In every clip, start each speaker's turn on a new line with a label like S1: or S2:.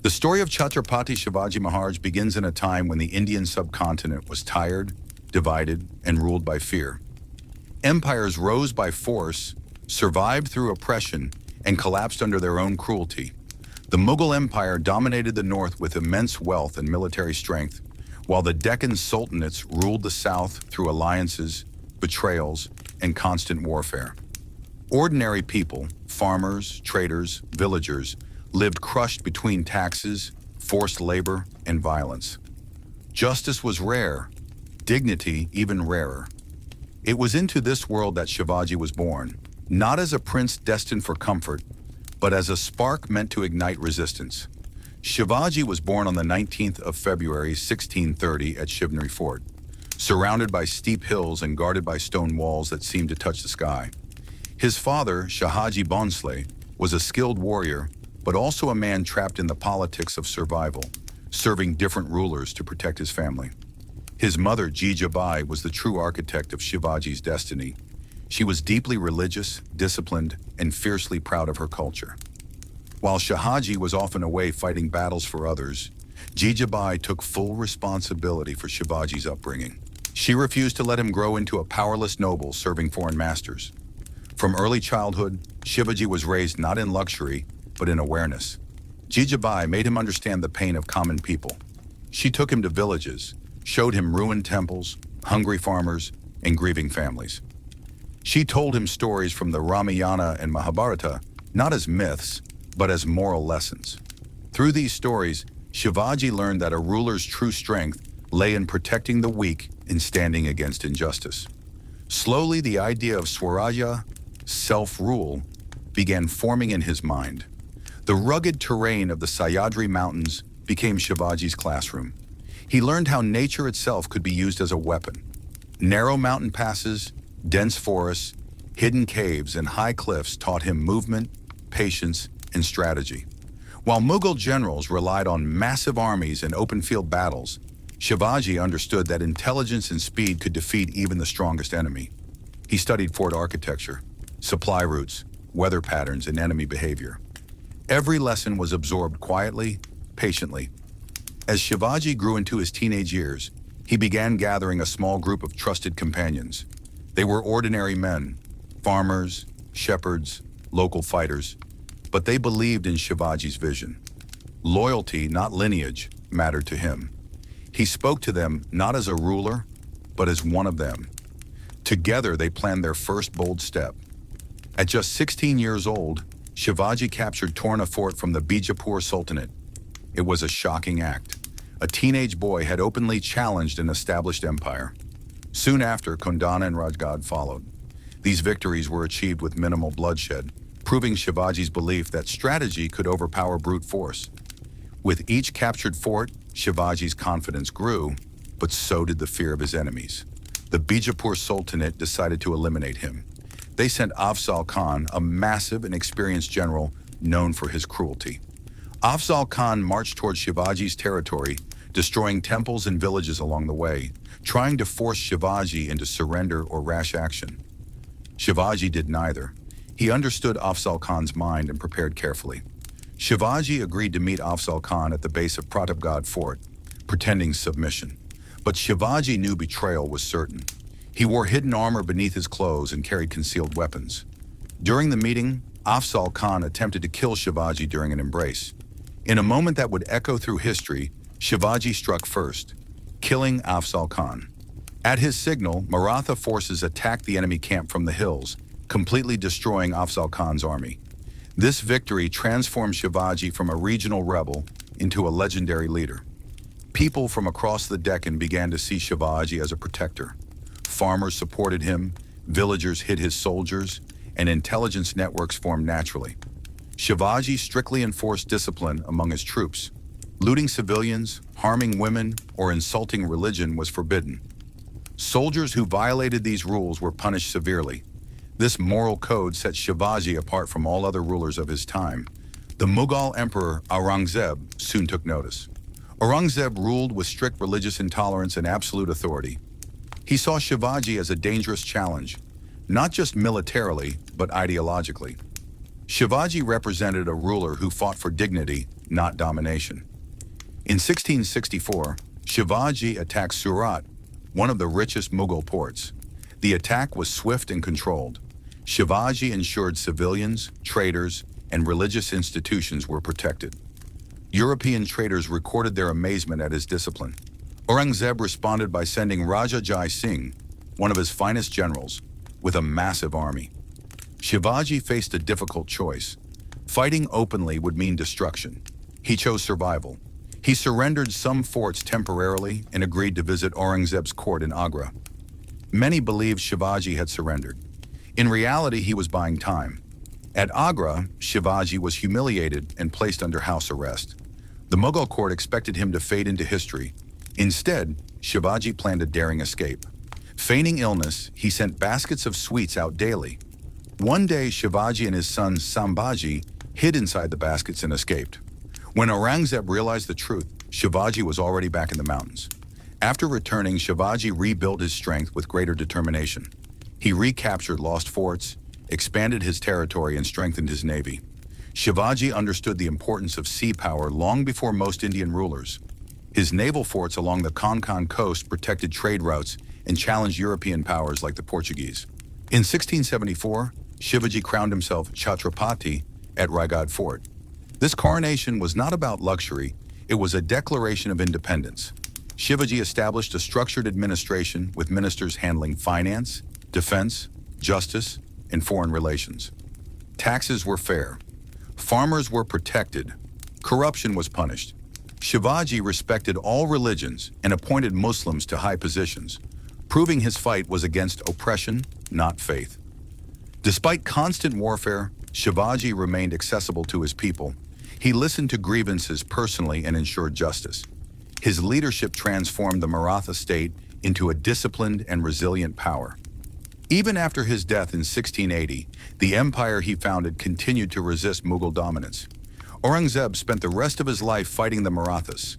S1: The story of Chhatrapati Shivaji Maharaj begins in a time when the Indian subcontinent was tired, divided, and ruled by fear. Empires rose by force, survived through oppression, and collapsed under their own cruelty. The Mughal Empire dominated the north with immense wealth and military strength, while the Deccan Sultanates ruled the south through alliances, betrayals, and constant warfare. Ordinary people, farmers, traders, villagers, lived crushed between taxes, forced labor, and violence. Justice was rare, dignity even rarer. It was into this world that Shivaji was born, not as a prince destined for comfort, but as a spark meant to ignite resistance. Shivaji was born on the 19th of February 1630 at Shivneri Fort, surrounded by steep hills and guarded by stone walls that seemed to touch the sky. His father, Shahaji Bhonsle, was a skilled warrior, but also a man trapped in the politics of survival, serving different rulers to protect his family. His mother, Jijabai, was the true architect of Shivaji's destiny. She was deeply religious, disciplined, and fiercely proud of her culture. While Shahaji was often away fighting battles for others, Jijabai took full responsibility for Shivaji's upbringing. She refused to let him grow into a powerless noble serving foreign masters. From early childhood, Shivaji was raised not in luxury, but in awareness. Jijabai made him understand the pain of common people. She took him to villages, showed him ruined temples, hungry farmers, and grieving families. She told him stories from the Ramayana and Mahabharata, not as myths, but as moral lessons. Through these stories, Shivaji learned that a ruler's true strength lay in protecting the weak and standing against injustice. Slowly, the idea of Swarajya, self-rule, began forming in his mind. The rugged terrain of the Sahyadri Mountains became Shivaji's classroom. He learned how nature itself could be used as a weapon. Narrow mountain passes, dense forests, hidden caves, and high cliffs taught him movement, patience, and strategy. While Mughal generals relied on massive armies and open-field battles, Shivaji understood that intelligence and speed could defeat even the strongest enemy. He studied fort architecture, supply routes, weather patterns, and enemy behavior. Every lesson was absorbed quietly, patiently. As Shivaji grew into his teenage years, he began gathering a small group of trusted companions. They were ordinary men, farmers, shepherds, local fighters, but they believed in Shivaji's vision. Loyalty, not lineage, mattered to him. He spoke to them not as a ruler, but as one of them. Together, they planned their first bold step. At just 16 years old, Shivaji captured Torna Fort from the Bijapur Sultanate. It was a shocking act. A teenage boy had openly challenged an established empire. Soon after, Kundana and Rajgad followed. These victories were achieved with minimal bloodshed, proving Shivaji's belief that strategy could overpower brute force. With each captured fort, Shivaji's confidence grew, but so did the fear of his enemies. The Bijapur Sultanate decided to eliminate him. They sent Afzal Khan, a massive and experienced general known for his cruelty. Afzal Khan marched towards Shivaji's territory, destroying temples and villages along the way, trying to force Shivaji into surrender or rash action. Shivaji did neither. He understood Afzal Khan's mind and prepared carefully. Shivaji agreed to meet Afzal Khan at the base of Pratapgad fort, pretending submission. But Shivaji knew betrayal was certain. He wore hidden armor beneath his clothes and carried concealed weapons. During the meeting, Afzal Khan attempted to kill Shivaji during an embrace. In a moment that would echo through history, Shivaji struck first, killing Afzal Khan. At his signal, Maratha forces attacked the enemy camp from the hills, completely destroying Afzal Khan's army. This victory transformed Shivaji from a regional rebel into a legendary leader. People from across the Deccan began to see Shivaji as a protector. Farmers supported him, villagers hid his soldiers, and intelligence networks formed naturally. Shivaji strictly enforced discipline among his troops. Looting civilians, harming women, or insulting religion was forbidden. Soldiers who violated these rules were punished severely. This moral code set Shivaji apart from all other rulers of his time. The Mughal Emperor Aurangzeb soon took notice. Aurangzeb ruled with strict religious intolerance and absolute authority. He saw Shivaji as a dangerous challenge, not just militarily, but ideologically. Shivaji represented a ruler who fought for dignity, not domination. In 1664, Shivaji attacked Surat, one of the richest Mughal ports. The attack was swift and controlled. Shivaji ensured civilians, traders, and religious institutions were protected. European traders recorded their amazement at his discipline. Aurangzeb responded by sending Raja Jai Singh, one of his finest generals, with a massive army. Shivaji faced a difficult choice. Fighting openly would mean destruction. He chose survival. He surrendered some forts temporarily and agreed to visit Aurangzeb's court in Agra. Many believed Shivaji had surrendered. In reality, he was buying time. At Agra, Shivaji was humiliated and placed under house arrest. The Mughal court expected him to fade into history. Instead, Shivaji planned a daring escape. Feigning illness, he sent baskets of sweets out daily. One day, Shivaji and his son Sambhaji hid inside the baskets and escaped. When Aurangzeb realized the truth, Shivaji was already back in the mountains. After returning, Shivaji rebuilt his strength with greater determination. He recaptured lost forts, expanded his territory, and strengthened his navy. Shivaji understood the importance of sea power long before most Indian rulers. His naval forts along the Konkan coast protected trade routes and challenged European powers like the Portuguese. In 1674, Shivaji crowned himself Chhatrapati at Raigad Fort. This coronation was not about luxury, it was a declaration of independence. Shivaji established a structured administration with ministers handling finance, defense, justice, and foreign relations. Taxes were fair. Farmers were protected. Corruption was punished. Shivaji respected all religions and appointed Muslims to high positions, proving his fight was against oppression, not faith. Despite constant warfare, Shivaji remained accessible to his people. He listened to grievances personally and ensured justice. His leadership transformed the Maratha state into a disciplined and resilient power. Even after his death in 1680, the empire he founded continued to resist Mughal dominance. Aurangzeb spent the rest of his life fighting the Marathas,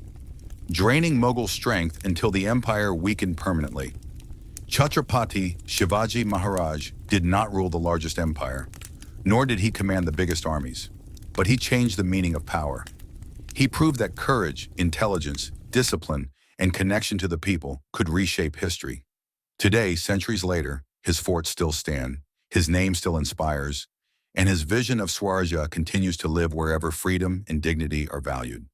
S1: draining Mughal strength until the empire weakened permanently. Chhatrapati Shivaji Maharaj did not rule the largest empire, nor did he command the biggest armies, but he changed the meaning of power. He proved that courage, intelligence, discipline, and connection to the people could reshape history. Today, centuries later, his forts still stand, his name still inspires, and his vision of Swarajya continues to live wherever freedom and dignity are valued.